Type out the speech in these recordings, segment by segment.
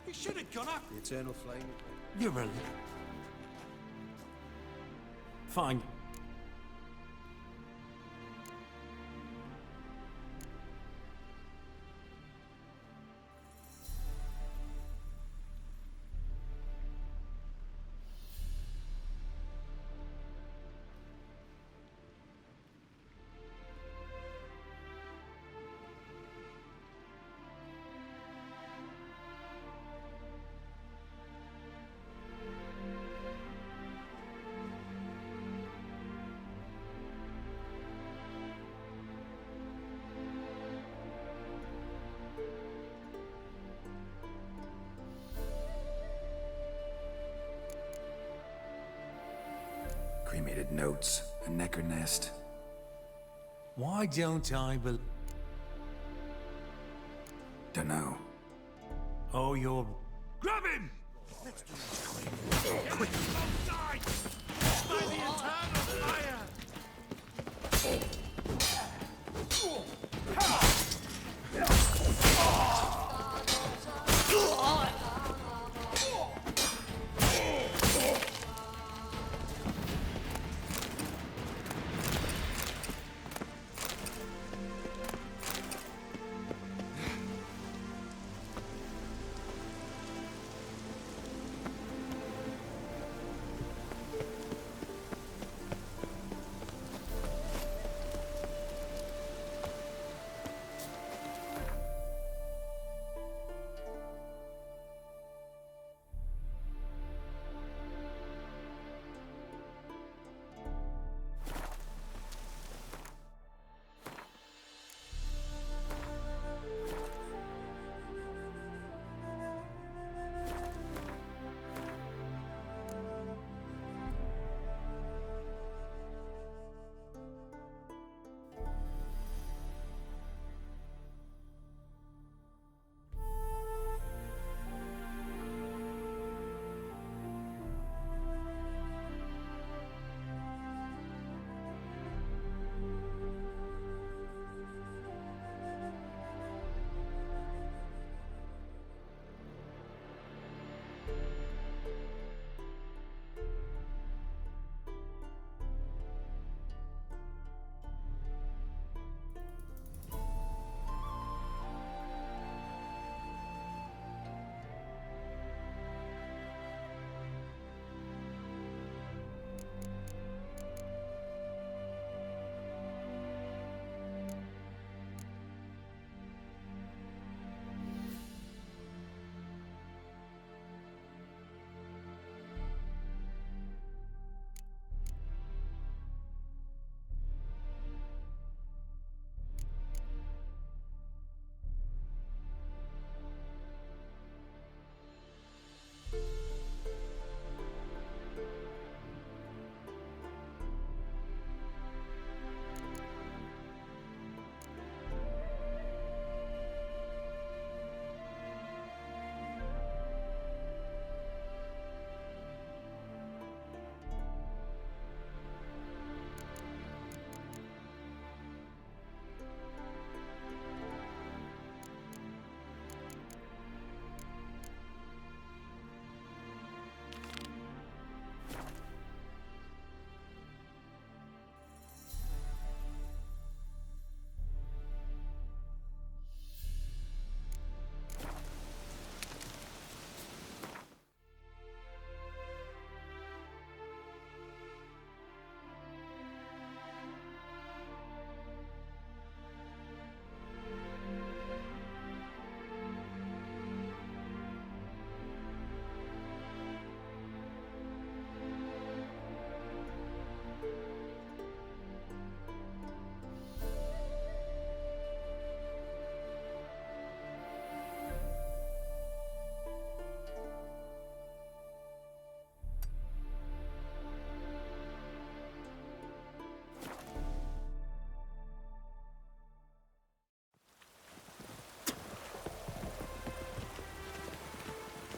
You should have gone up. The eternal flame. You're a... Fine. Cremated notes, a necker nest. Why don't I bel... Dunno. Oh, you're... Grab him! Let's do this quick. Die! By the eternal fire!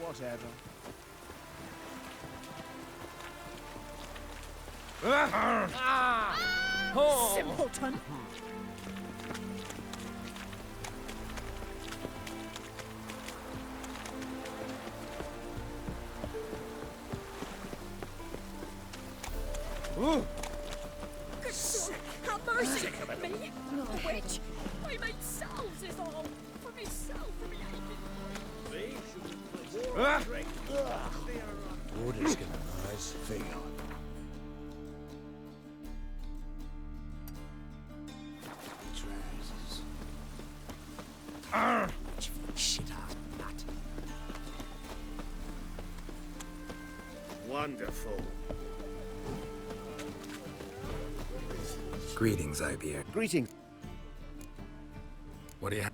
Whatever. Simpleton! Good Lord, have mercy! Me, a witch! I made salves is all! For myself, for me Orders gonna rise. Thing on. Shit ass nut. Wonderful. Greetings, Ibeer. Greetings. What do you have?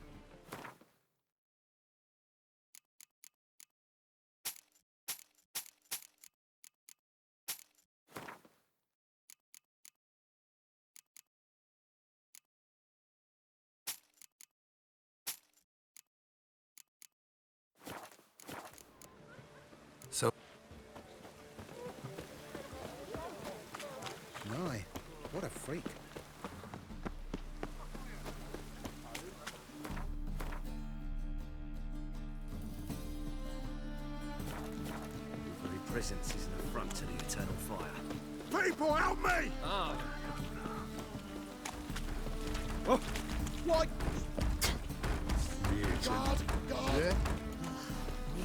So, My, what a freak. Your very presence is an affront to the eternal fire. People, help me! What?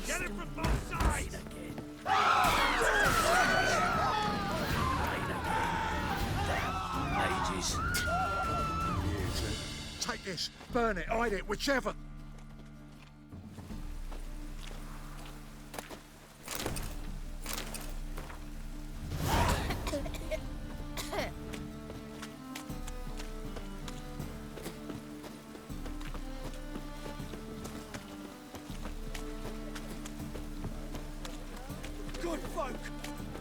Get it from both sides! Ages. Take this, burn it, hide it, whichever. Good folk!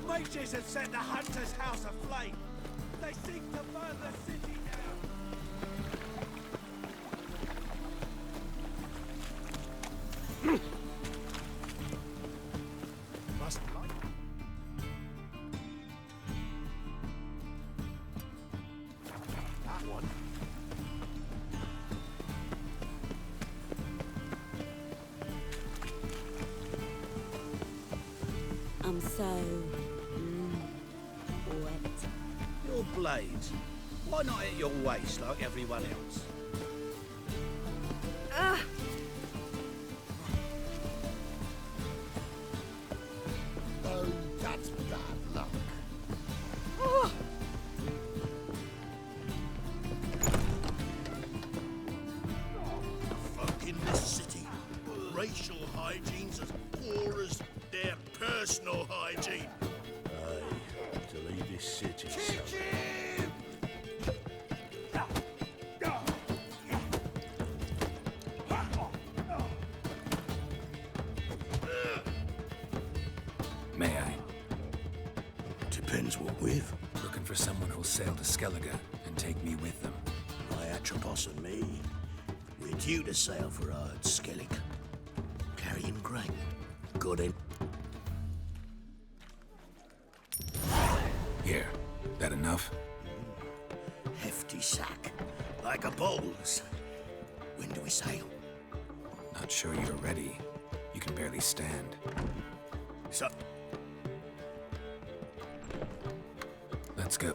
Mages have set the hunter's house aflame. They seek to burn the city down. Must like that one. I'm so... wet. Your blades. Why not at your waist like everyone else? Oh, that's bad luck. Folk in this city, racial hygiene's as poor as their personal hygiene. Aye, to leave this city. may I? Depends what with. Looking for someone who'll sail to Skellige and take me with them. My Atropos and me, we're due to sail for Ard Skellig. Carrying grain. Good in. Here, that enough? Hefty sack. Like a bull's. When do we sail? Not sure you're ready. You can barely stand. So, Let's go.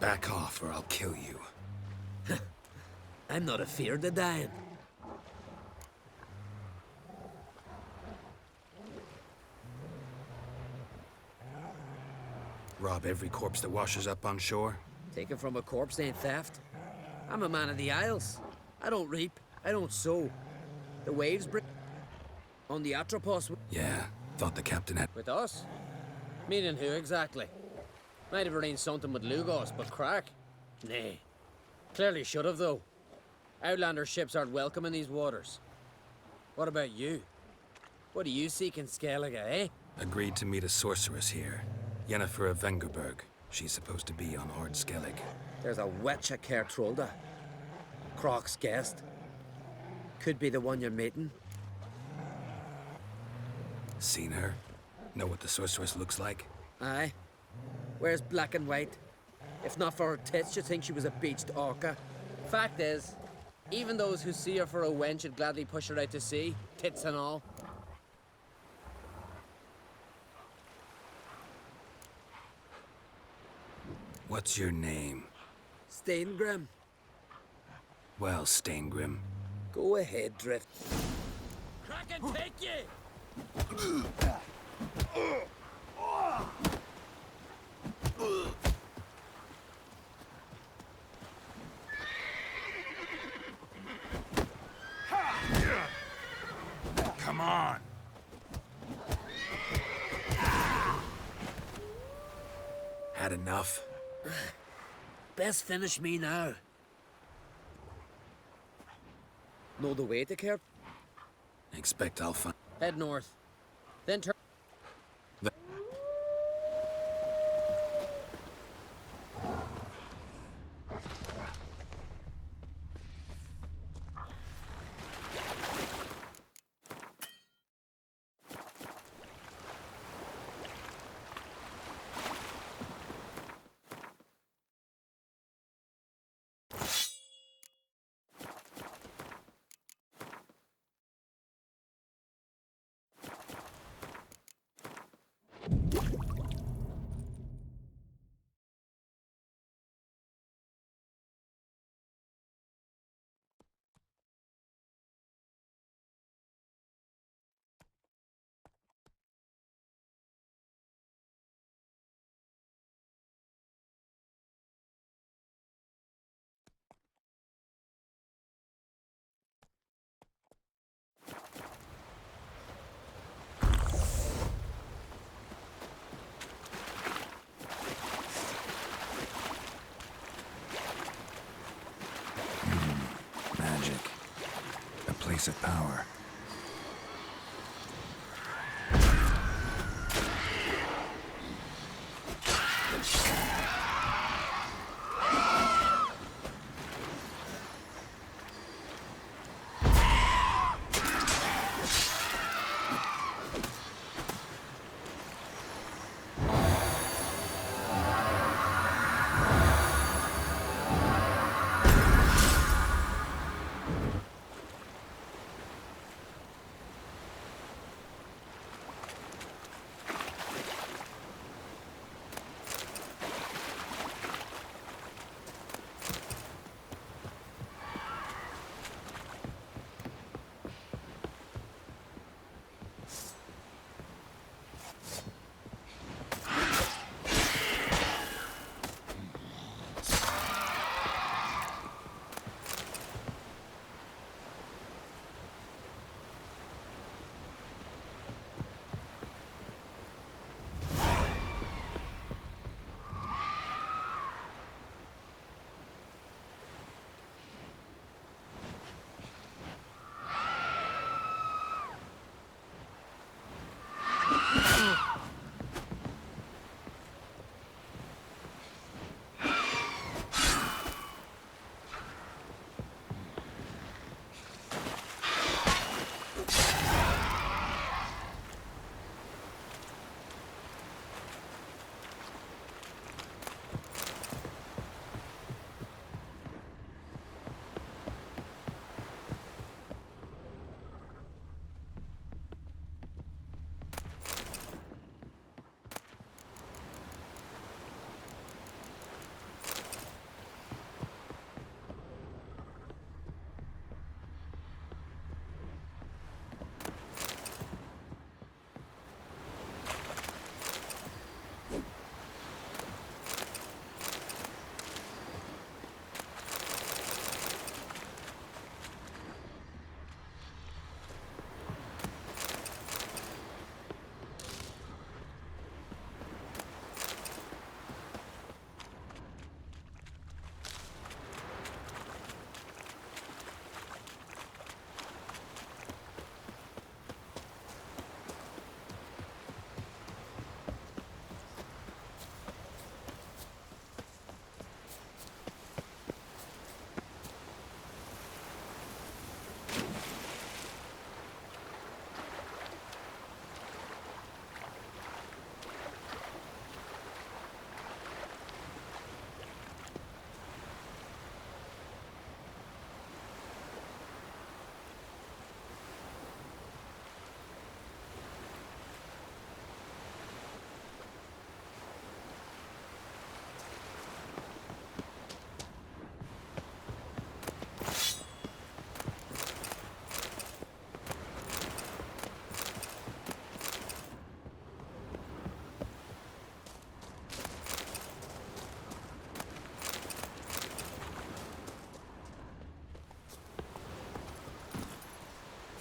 Back off or I'll kill you. I'm not afeard of dying. Rob every corpse that washes up on shore? Taken from a corpse ain't theft. I'm a man of the Isles. I don't reap, I don't sow. The waves bring... On the Atropos... Yeah, thought the captain had... With us? Meaning who exactly? Might have arranged something with Lugos, but crack? Nay. Clearly should have, though. Outlander ships aren't welcome in these waters. What about you? What do you seek in Skellige, eh? Agreed to meet a sorceress here. Yennefer of Vengerberg. She's supposed to be on Ord Skellig. There's a witch at Caer Trolda. Croc's guest. Could be the one you're meeting. Seen her? Know what the sorceress looks like? Aye. Wears black and white. If not for her tits, you'd think she was a beached orca. Fact is, even those who see her for a wench would gladly push her out to sea, tits and all. What's your name? Steingrim. Well, Steingrim. Go ahead, Drift. Crack and take ye! Come on. Had enough? Best finish me now. Know the way to Caer? Expect I'll find... Head north. Then turn... Magic. A place of power.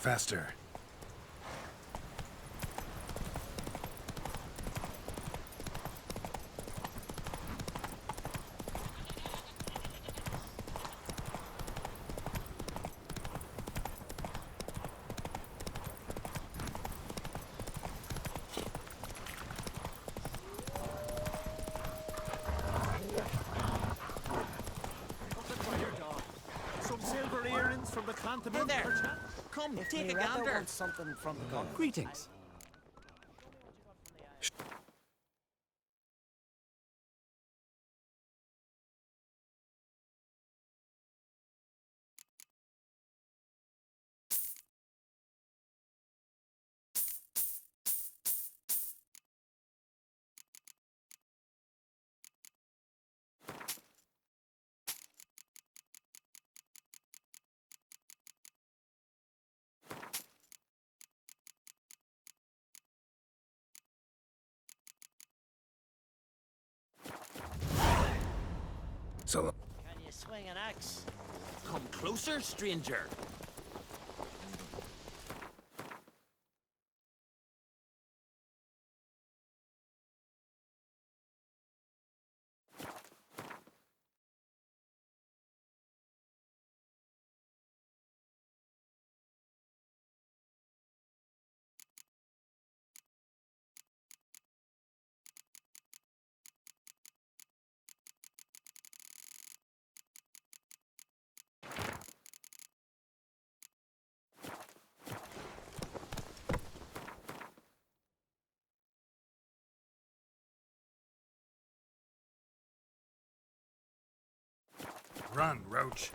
Faster. Some silver earrings from the continent. Hey there. perchance? Come, If take a Miranda gander. wants something from the gun. Greetings. So, Can you swing an axe? Come closer, stranger. Run, Roach.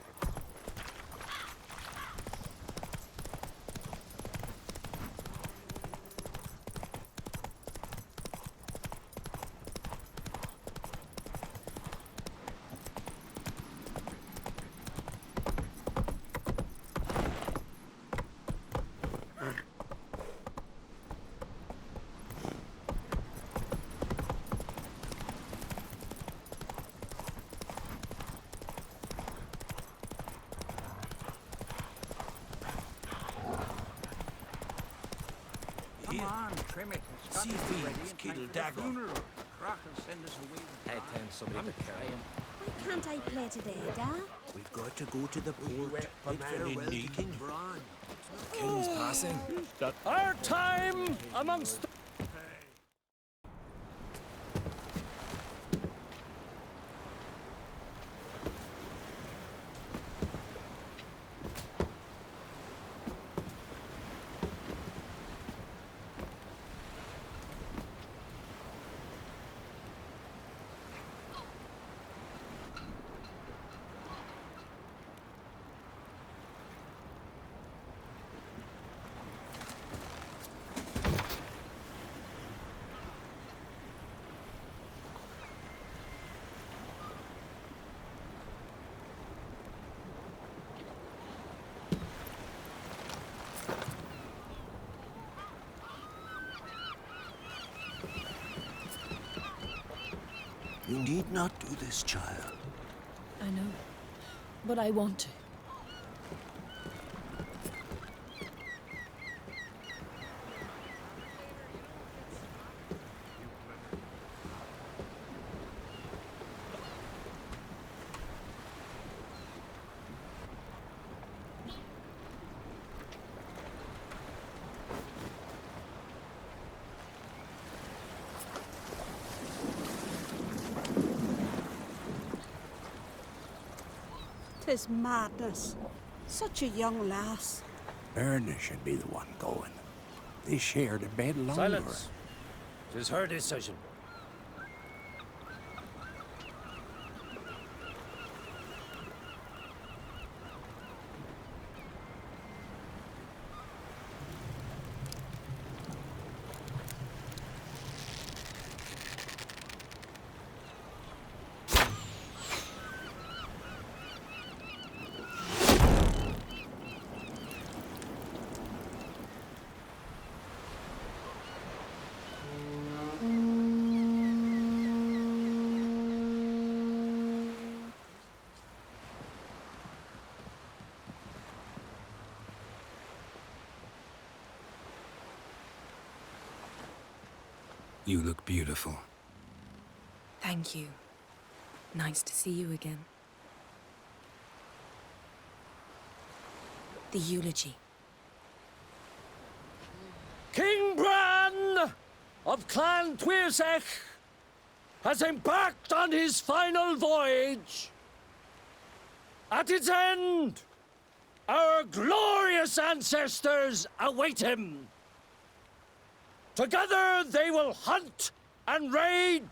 Come on, trim it. It's got See to if be he ready in kill time for the Dagger. funeral. Crack will send us away. I'd tell somebody to carry him. Why can't I play today, Dad? We've got to go to the port. It fell in leaking. King's passing. Our time amongst the... You need not do this, child. I know, but I want to. Tis madness. Such a young lass. Erna should be the one going. They shared a bed longer. Silence. It is her decision. You look beautiful. Thank you. Nice to see you again. The eulogy. King Bran of Clan Tuirsech has embarked on his final voyage. At its end, our glorious ancestors await him. Together they will hunt and raid.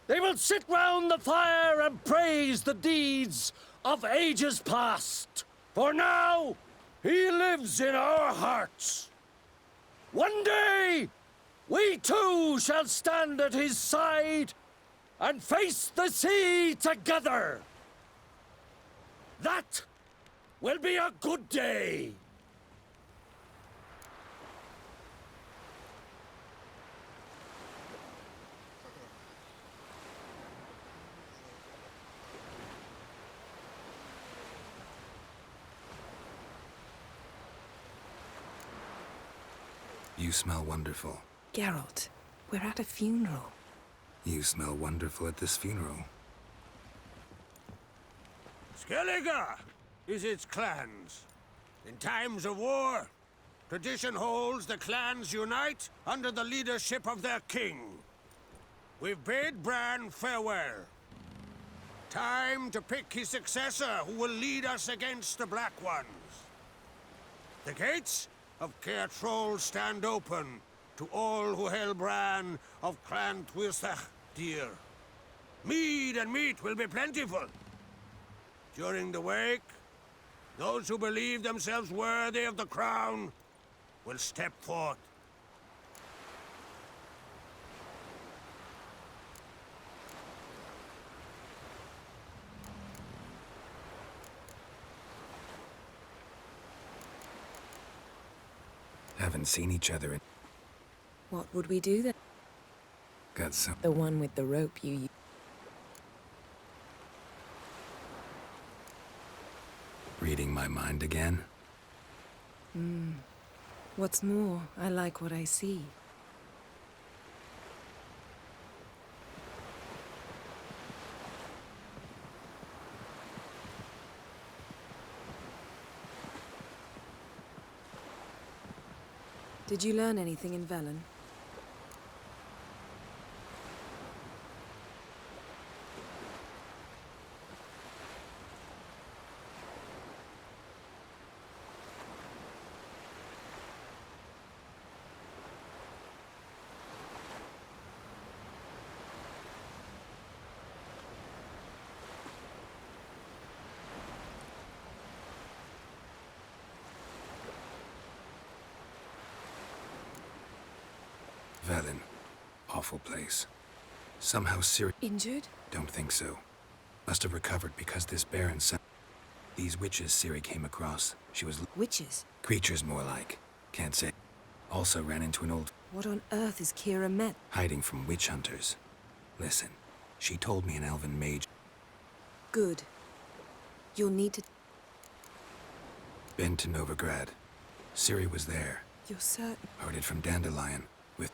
They will sit round the fire and praise the deeds of ages past. For now, he lives in our hearts. One day, we too shall stand at his side and face the sea together. That will be a good day. You smell wonderful. Geralt, we're at a funeral. You smell wonderful at this funeral. Skellige is its clans. In times of war, tradition holds the clans unite under the leadership of their king. We've bid Bran farewell. Time to pick his successor who will lead us against the Black Ones. The gates of Caer Troll stand open to all who held Bran of Clan Tuirsech dear. Mead and meat will be plentiful. During the wake, those who believe themselves worthy of the crown will step forth. Haven't seen each other in... What would we do then? Got some... The one with the rope you used. Reading my mind again? What's more, I like what I see. Did you learn anything in Velen? Velen. Awful place. Somehow Ciri... Injured? Don't think so. Must have recovered because this Baron sent... These witches Ciri came across. She was... Witches? Creatures more like. Can't say. Also ran into an old... What on earth is Kira met? Hiding from witch hunters. Listen. She told me an elven mage... Good. You'll need to... Been to Novigrad. Ciri was there. You're certain? Heard it from Dandelion. With...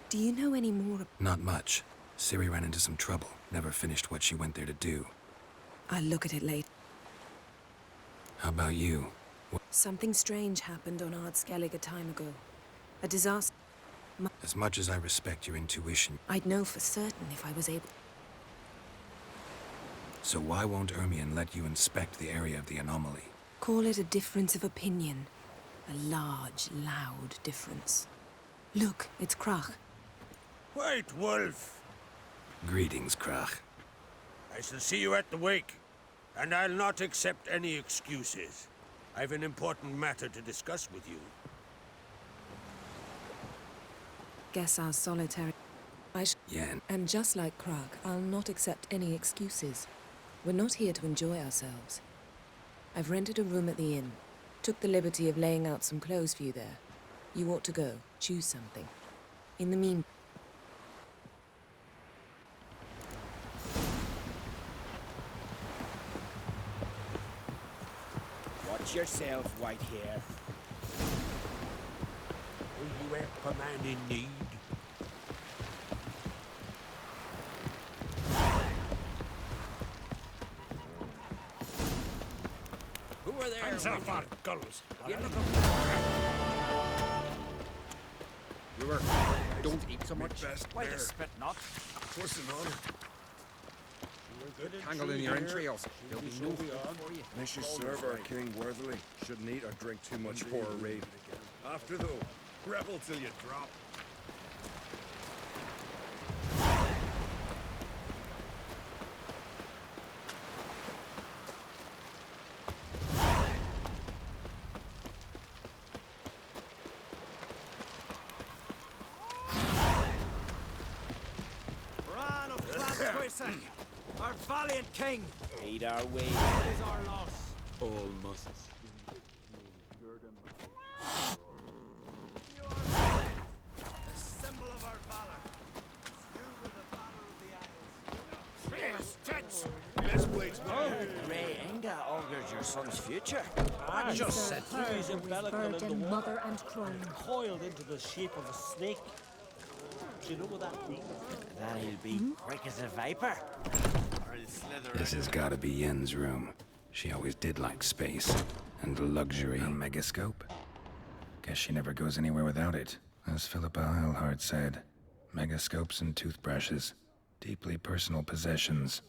Do you know any more? Not much. Ciri ran into some trouble. Never finished what she went there to do. I'll look at it later. How about you? Something strange happened on Ard Skellig a time ago. A disaster. As much as I respect your intuition... I'd know for certain if I was able... So why won't Ermion let you inspect the area of the anomaly? Call it a difference of opinion. A large, loud difference. Look, it's Krach. White Wolf. Greetings, Krach. I shall see you at the wake, and I'll not accept any excuses. I've an important matter to discuss with you. Guess our solitary... Yen. And just like Krach, I'll not accept any excuses. We're not here to enjoy ourselves. I've rented a room at the inn. Took the liberty of laying out some clothes for you there. You ought to go. Choose something. In the meantime... Watch yourself, Whitehair. Will you help a man in need? over there. Hands up, our gulls. Brewer, don't eat so much. Why the spit not? Pussing on. Tangled in your entrails. There'll be no May she serve our king worthily. Shouldn't eat or drink too much for a raid. After though, rebel till you drop. Bran of Clan our valiant king. Made our way. It is our loss. All muscles. The symbol of our valor. You were the valor of the Isles. Yes, tits! This blade's not. Ray Inga augurs your son's future. I just said Hers in virgin mother and crone. coiled into the shape of a snake. Do you know what that means? That he'll be quick as a viper. This has gotta be Yen's room. She always did like space and luxury. A megascope? Guess she never goes anywhere without it. As Philippa Eilhart said, megascopes and toothbrushes. Deeply personal possessions.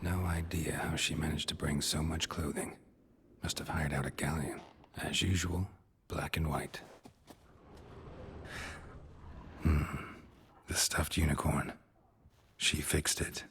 No idea how she managed to bring so much clothing. Must have hired out a galleon. As usual, black and white. The stuffed unicorn. She fixed it.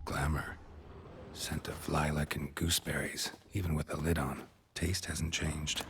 Glamour. Scent of lilac and gooseberries, even with the lid on. Taste hasn't changed.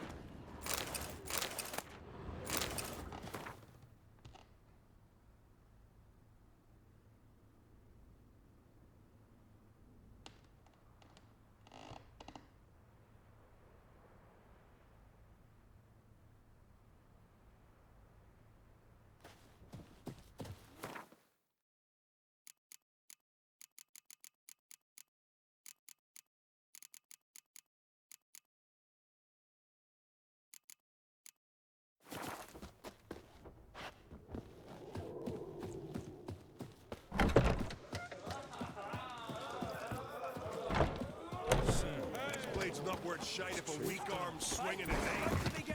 Not worth shite if a weak arm swinging his aim.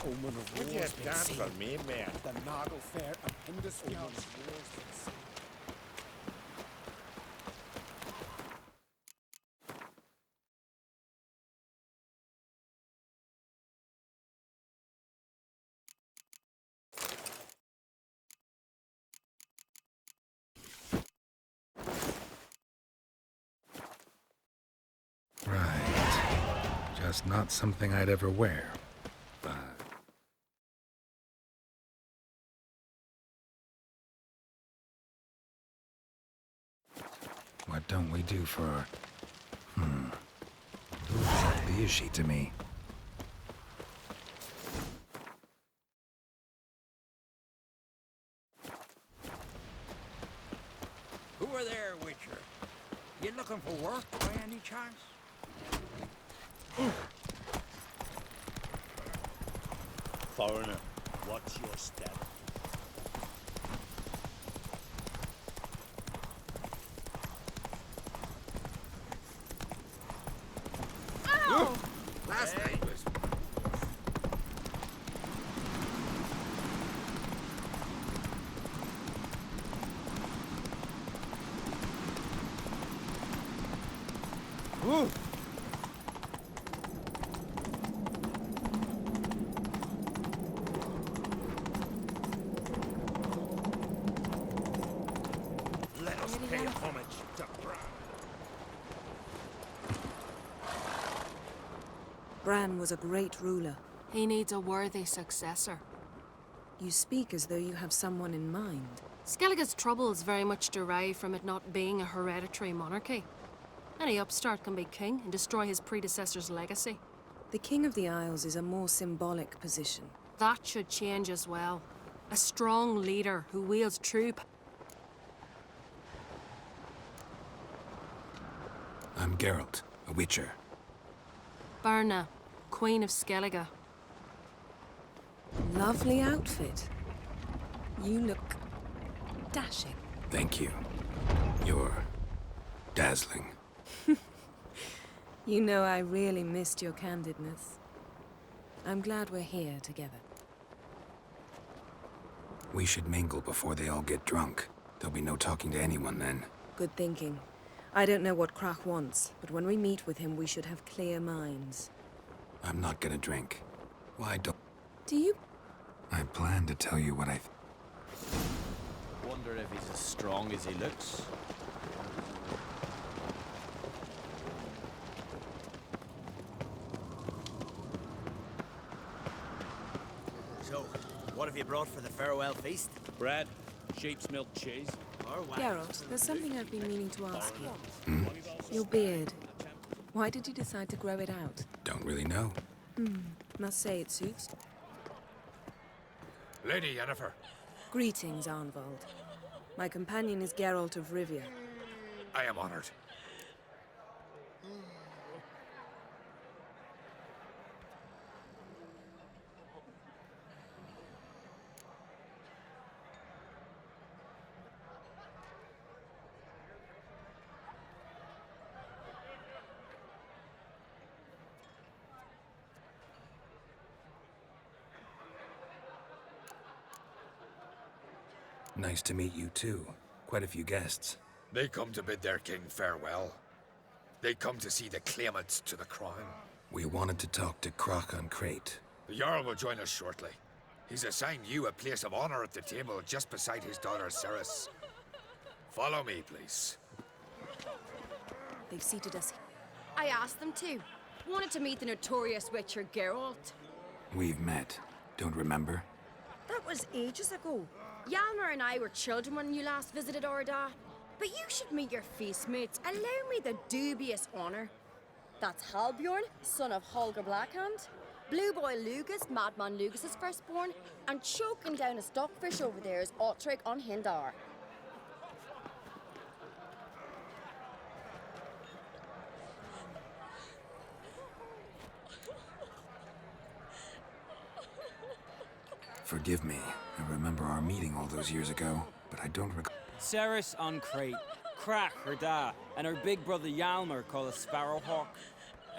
Omen of What you war's got been seen. for me, man? The Noggle Fair of Hindusfield. Just not something I'd ever wear. But... what don't we do for our... Who exactly is she to me? Who are there, Witcher? You looking for work by any chance? Foreigner, what's your step? Ow! Last night was... Let us pay homage to Bran. Bran was a great ruler. He needs a worthy successor. You speak as though you have someone in mind. Skellige's troubles very much derive from it not being a hereditary monarchy. Any upstart can be king and destroy his predecessor's legacy. The King of the Isles is a more symbolic position. That should change as well. A strong leader who wields true I'm Geralt, a Witcher. Birna, Queen of Skellige. Lovely outfit. You look dashing. Thank you. You're dazzling. You know, I really missed your candidness. I'm glad we're here together. We should mingle before they all get drunk. There'll be no talking to anyone then. Good thinking. I don't know what Krach wants, but when we meet with him, we should have clear minds. I'm not gonna drink. Why don't... Do you? I plan to tell you what I... Wonder if he's as strong as he looks. So, what have you brought for the farewell feast? Bread, sheep's milk cheese. Or what? Geralt, there's something I've been meaning to ask you. Your beard. Why did you decide to grow it out? Don't really know. Must say it suits. Lady Yennefer, Greetings, Arnvald. My companion is Geralt of Rivia. I am honored. Nice to meet you too. Quite a few guests. They come to bid their king farewell. They come to see the claimants to the crown. We wanted to talk to Krach on Crate. The Jarl will join us shortly. He's assigned you a place of honor at the table just beside his daughter Cerys. Follow me, please. They've seated us. I asked them to. Wanted to meet the notorious Witcher Geralt. We've met. Don't remember? That was ages ago. Hjalmar and I were children when you last visited Orda. But you should meet your feast mates. Allow me the dubious honor. That's Halbjorn, son of Holger Blackhand. Blue Boy Lugas, Madman Lugas' firstborn. And choking down a stockfish over there is Otric on Hindar. Forgive me. I remember our meeting all those years ago, but I don't recall. Cerys on Crate, Krach her da, and her big brother Hjalmar called a Sparrowhawk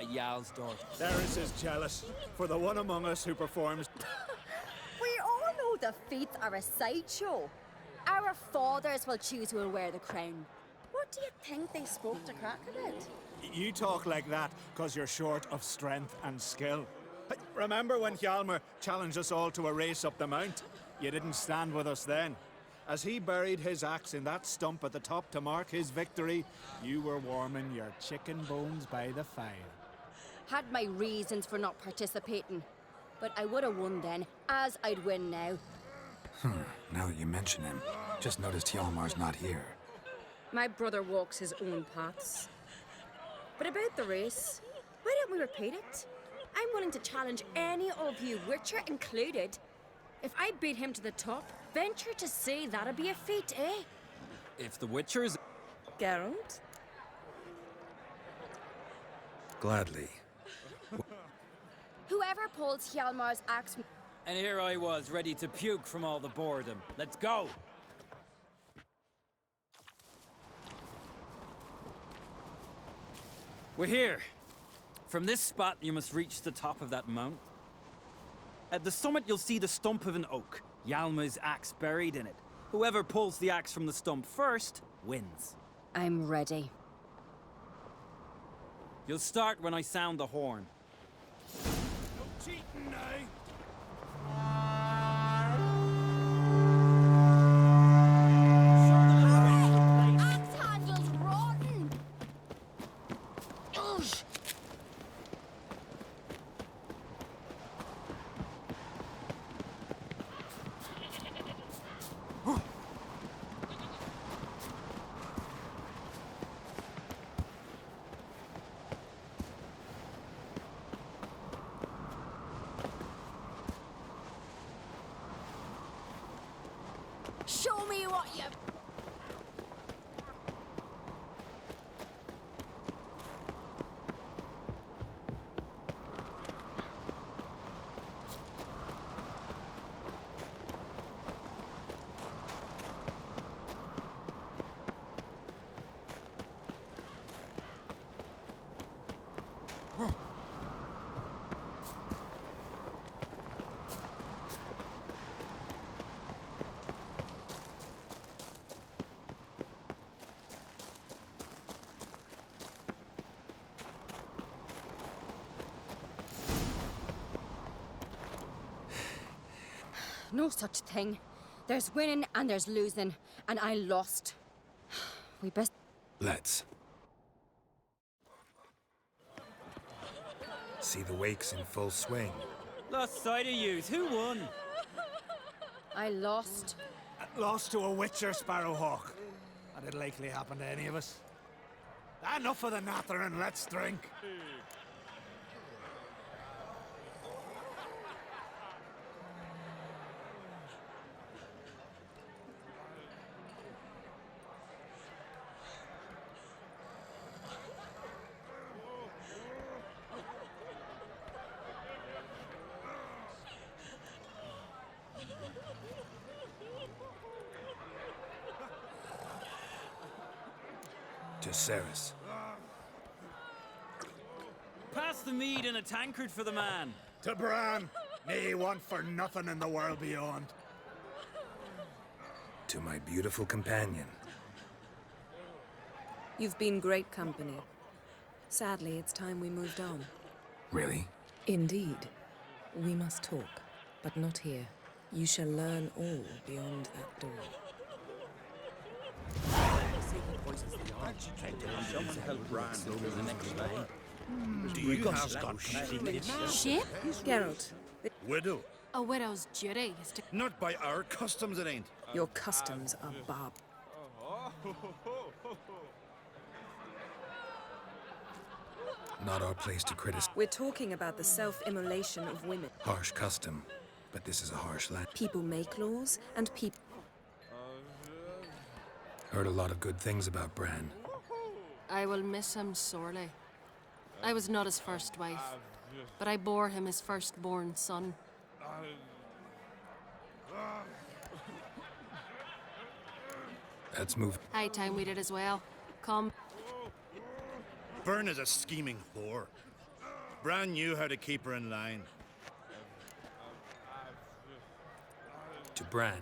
a Jarlsdorf. Cerys is jealous for the one among us who performs. We all know the feats are a sideshow. Our fathers will choose who will wear the crown. What do you think they spoke to Krach about? You talk like that because you're short of strength and skill. Remember when Hjalmar challenged us all to a race up the mount? You didn't stand with us then. As he buried his axe in that stump at the top to mark his victory, you were warming your chicken bones by the fire. had my reasons for not participating. But I would have won then, as I'd win now. Now that you mention him, just noticed Hjalmar's not here. My brother walks his own paths. But about the race, why don't we repeat it? I'm willing to challenge any of you, Witcher included. If I beat him to the top, venture to say that'd be a feat, eh? If the Witcher's... Geralt? Gladly. Whoever pulls Hjalmar's axe... And here I was, ready to puke from all the boredom. Let's go! We're here. From this spot, you must reach the top of that mount. At the summit, you'll see the stump of an oak. Hjalmar's axe buried in it. Whoever pulls the axe from the stump first, wins. I'm ready. You'll start when I sound the horn. No cheating now. Axe handle's rotten! Ugh. Show me what you... No such thing. There's winning and there's losing, and I lost. We best... Let's. See the wakes in full swing. Lost sight of yous. Who won? I lost. Lost to a Witcher, Sparrowhawk. That'd likely happen to any of us. Enough of the nattering, let's drink. To Ceres. Pass the mead and a tankard for the man. To Bran, may he want for nothing in the world beyond. To my beautiful companion. You've been great company. Sadly, it's time we moved on. Really? Indeed. We must talk, but not here. You shall learn all beyond that door. Do you have Scottish? Ship? Geralt, Widow? A widow's duty is to... Not by our customs, it ain't. your customs are barb. Not our place to criticize. We're talking about the self-immolation of women. Harsh custom, but this is a harsh land. People make laws, and people... Heard a lot of good things about Bran. I will miss him sorely. I was not his first wife, but I bore him his firstborn son. Let's move. High time we did as well. Come. Byrne is a scheming whore. Bran knew how to keep her in line. To Bran.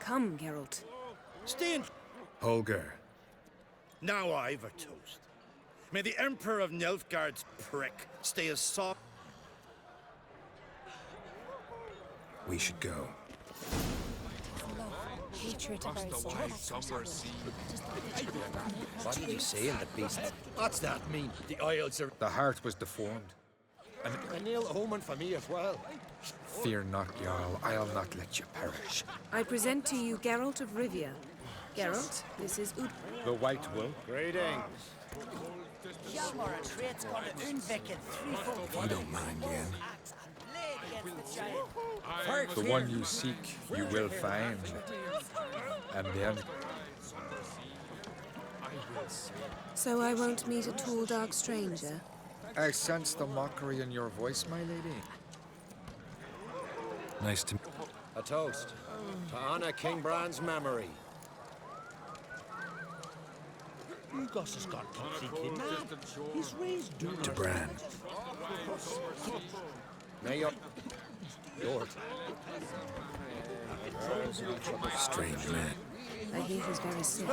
Come, Geralt. Stay in. Holger. Now I've a toast. May the Emperor of Nilfgaard's prick stay as soft. We should go. Hate What did you say in the beast? What's that mean? The Isles are... The heart was deformed. An ill omen for me as well. Fear not, Jarl. I'll not let you perish. I present to you Geralt of Rivia. Geralt, this is Ud. The White Wolf. Greetings. You don't mind, Yen. The one you seek, you will find. And then... So I won't meet a tall, dark stranger? I sense the mockery in your voice, my lady. Nice to... A toast to honor King Bran's memory. Lugos has got completely mad. He's raised To Bran. May your... Lord. Strange man. I hear he's very sick.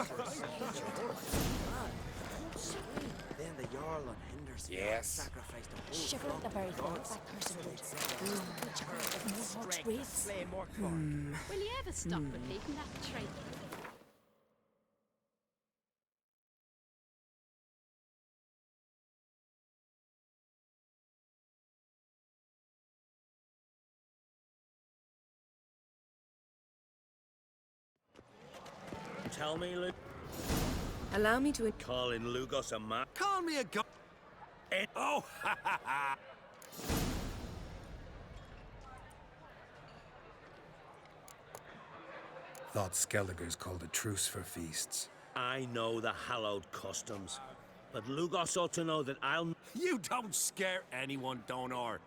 Then the Jarl on Henderson sacrificed a whole Shiver at the very thought that person would. Will you ever stop repeating that trait? Tell me, Luke. Allow me to... Calling Lugos a man. Call me a go... Oh, ha ha ha! Thought Skelliger's called a truce for feasts. I know the hallowed customs, but Lugos ought to know that I'll... You don't scare anyone, Donor.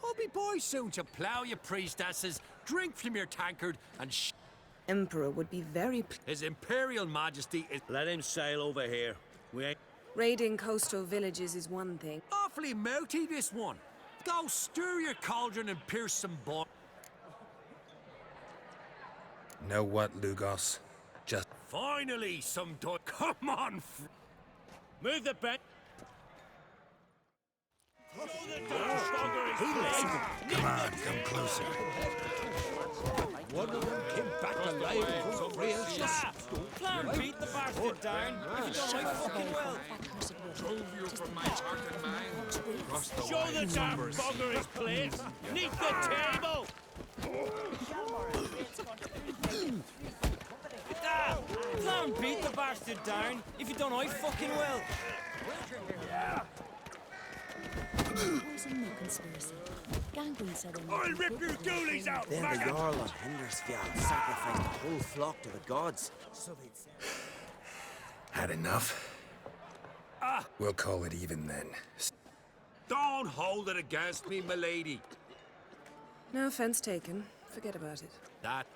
I'll be boy soon to plough your priestesses, drink from your tankard, and Emperor would be very... His Imperial Majesty is... Let him sail over here. We ain't... Raiding coastal villages is one thing. Awfully mouthy, this one. Go stir your cauldron and pierce some boil. Know what, Lugos? Just... Finally, some do... Come on! Move the bed. Come on, come closer. One of them came back alive from frail ship. Clown beat the bastard down. If you don't know fucking well. Drove you from my heart and mind. Across the Show the damn bugger his place. Neath the table. Clown beat the bastard down. If you don't know fucking well. Poison no conspiracy. Gangrene said I'll rip your ghoulies out, Then the Jarl on Hendersfjall sacrificed the whole flock to the gods. So they'd say... Had enough? We'll call it even then. Don't hold it against me, milady. No offense taken. Forget about it. That...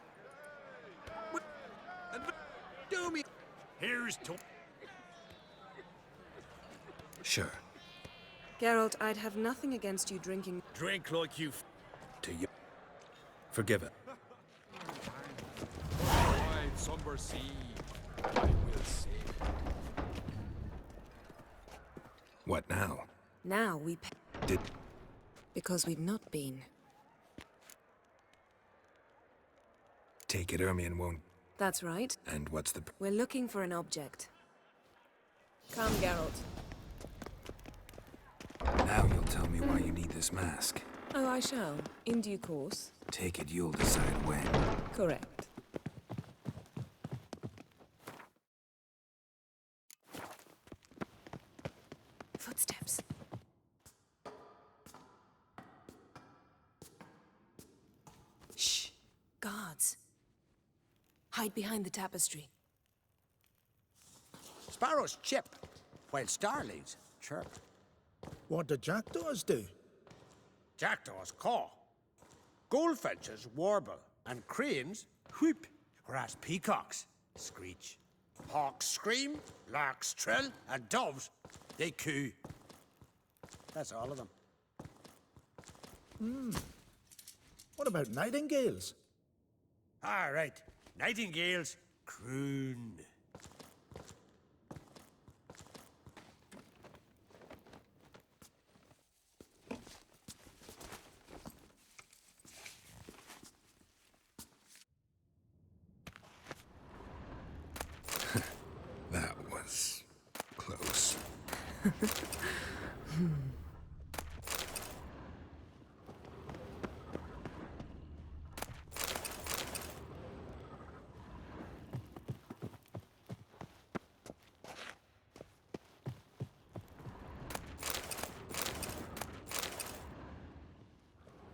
Do me... Here's to... Sure. Geralt, I'd have nothing against you drinking... Drink like you... To you. Forgive it. Wide somber sea, I will save. What now? Now we pay... Did... Because we've not been. Take it Ermion won't... That's right. And what's the... We're looking for an object. Come, Geralt. Now you'll tell me why you need this mask. Oh, I shall. In due course. Take it you'll decide when. Correct. Footsteps. Shh. Guards. Hide behind the tapestry. Sparrows chip, while starlings chirp. What do jackdaws do? Jackdaws caw. Goldfinches warble, and cranes whoop, whereas peacocks screech. Hawks scream, larks trill, and doves, they coo. That's all of them. What about nightingales? All right, nightingales croon.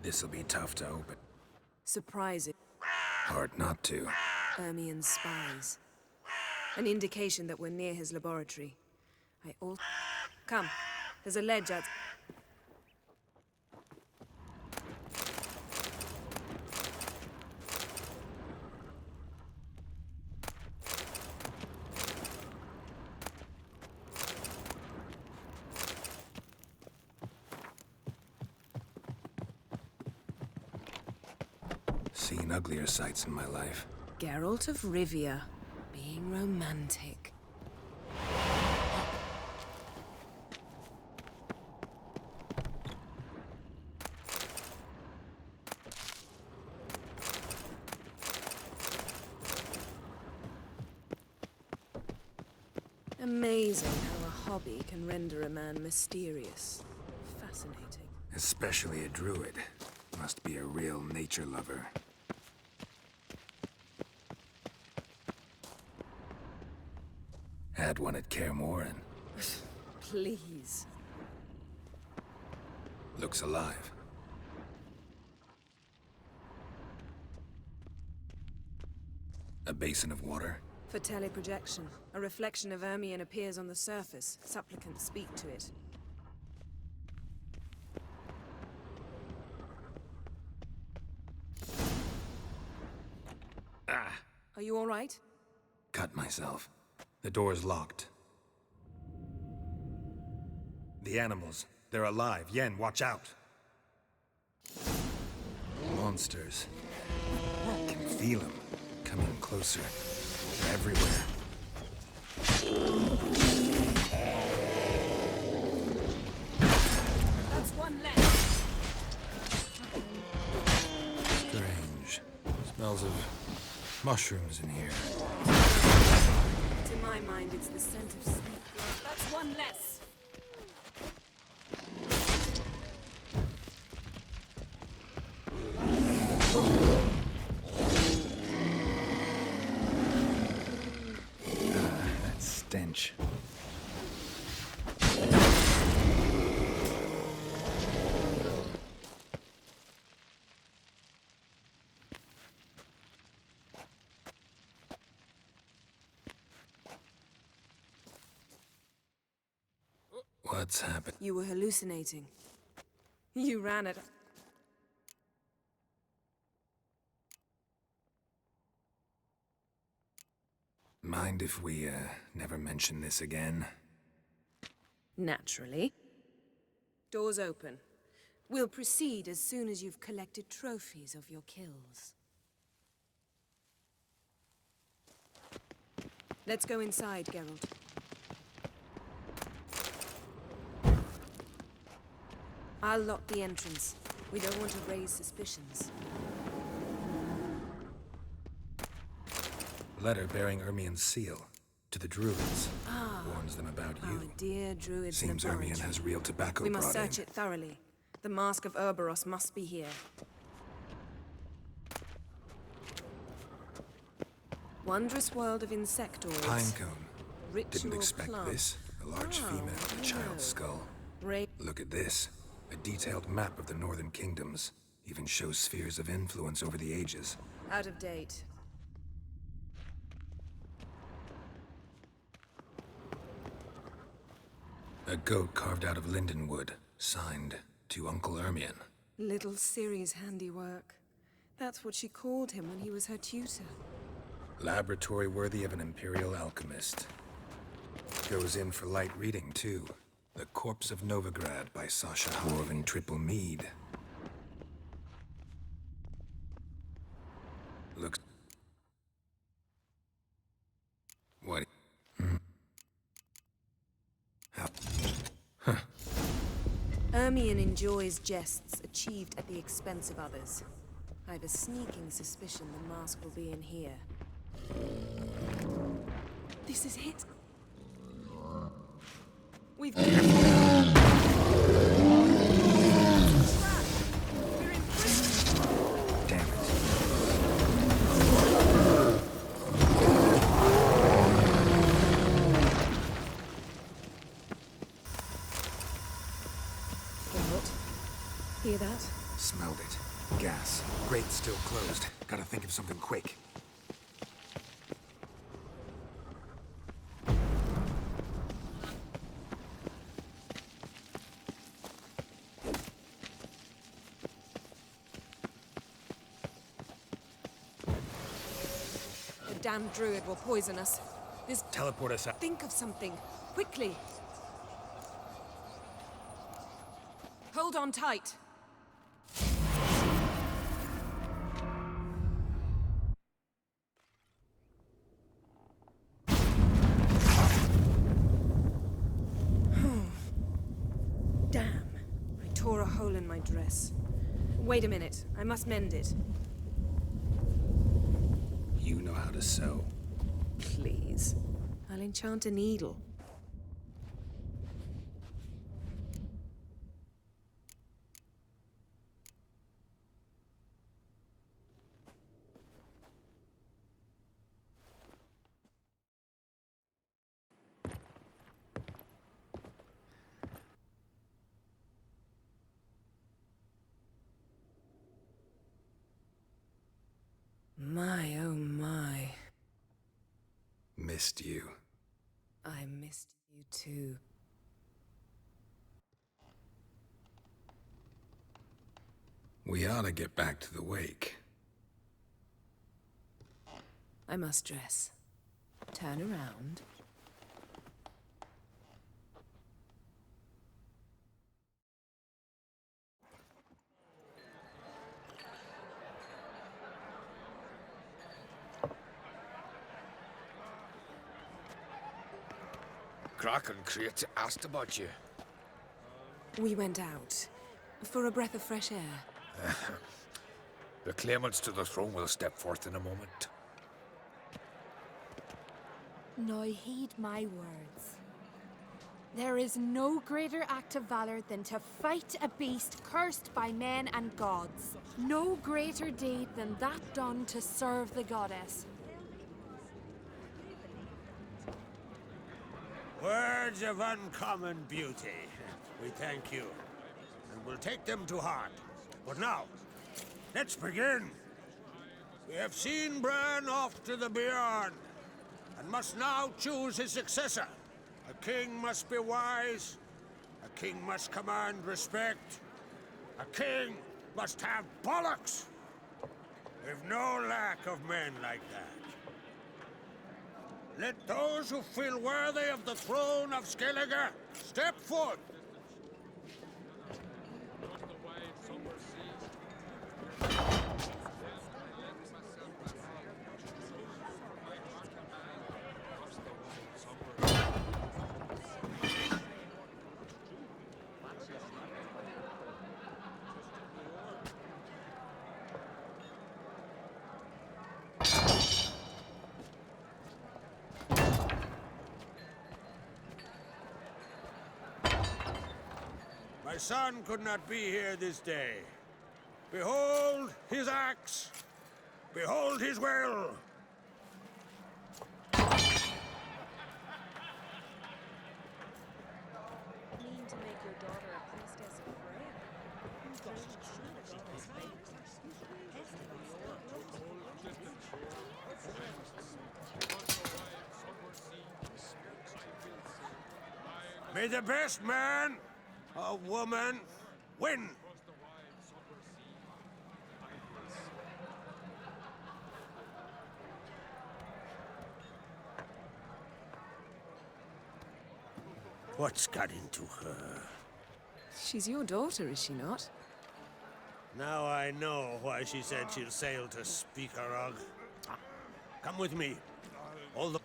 This'll be tough to open. Surprising. Hard not to. Ermien's spies. An indication that we're near his laboratory. Come, there's a ledge out. Seen uglier sights in my life. Geralt of Rivia, being romantic. Amazing how a hobby can render a man mysterious. Fascinating. Especially a druid. Must be a real nature lover. Had one at Kaer Morhen. Please. Looks alive. A basin of water. For teleprojection, a reflection of Ermien appears on the surface. Supplicants speak to it. Ah! Are you all right? Cut myself. The door's locked. The animals. They're alive. Yen, watch out! Monsters. I can feel them. Coming closer. They're everywhere. That's one less. Strange. Smells of mushrooms in here. To my mind, it's the scent of sleep. That's one less. That stench. What's happened? You were hallucinating. You ran it. Mind if we, never mention this again? Naturally. Doors open. We'll proceed as soon as you've collected trophies of your kills. Let's go inside, Geralt. I'll lock the entrance. We don't want to raise suspicions. Letter bearing Ermien's seal. To the druids. Ah. Warns them about you. Our dear druid's Seems laboratory. Ermien has real tobacco We must brought search in. it thoroughly. The Mask of Urboros must be here. Wondrous world of insectoids. Pinecone. Ritual Didn't expect plant. this. A large Oh, female with a child's skull. Look at this. A detailed map of the Northern Kingdoms. Even shows spheres of influence over the ages. Out of date. A goat carved out of linden wood. Signed, to Uncle Ermien. Little Ciri's handiwork. That's what she called him when he was her tutor. Laboratory worthy of an imperial alchemist. Goes in for light reading, too. The Corpse of Novigrad by Sasha Dwarven Triple Mead. Looks... What? How? Huh. Ermien enjoys jests achieved at the expense of others. I've a sneaking suspicion the mask will be in here. This is it. We've... Hear that? Smelled it. Gas. Grate's still closed. Gotta think of something quick. The damn druid will poison us. This... Teleport us out. Think of something. Quickly. Hold on tight. Damn. I tore a hole in my dress. Wait a minute. I must mend it. You know how to sew. Please. I'll enchant a needle. My, oh my. Missed you. I missed you too. We ought to get back to the wake. I must dress. Turn around. Crach and Crate asked about you. We went out. For a breath of fresh air. The claimants to the throne will step forth in a moment. Now heed my words. There is no greater act of valor than to fight a beast cursed by men and gods. No greater deed than that done to serve the goddess. Words of uncommon beauty. We thank you, and we'll take them to heart. But now, let's begin. We have seen Bran off to the beyond, and must now choose his successor. A king must be wise. A king must command respect. A king must have bollocks. We've no lack of men like that. Let those who feel worthy of the throne of Skellige step forth. My son could not be here this day. Behold his axe. Behold his will. May the best man or woman win. What's got into her? She's your daughter, is she not? Now I know why she said she'll sail to Speakerog. Come with me. All the...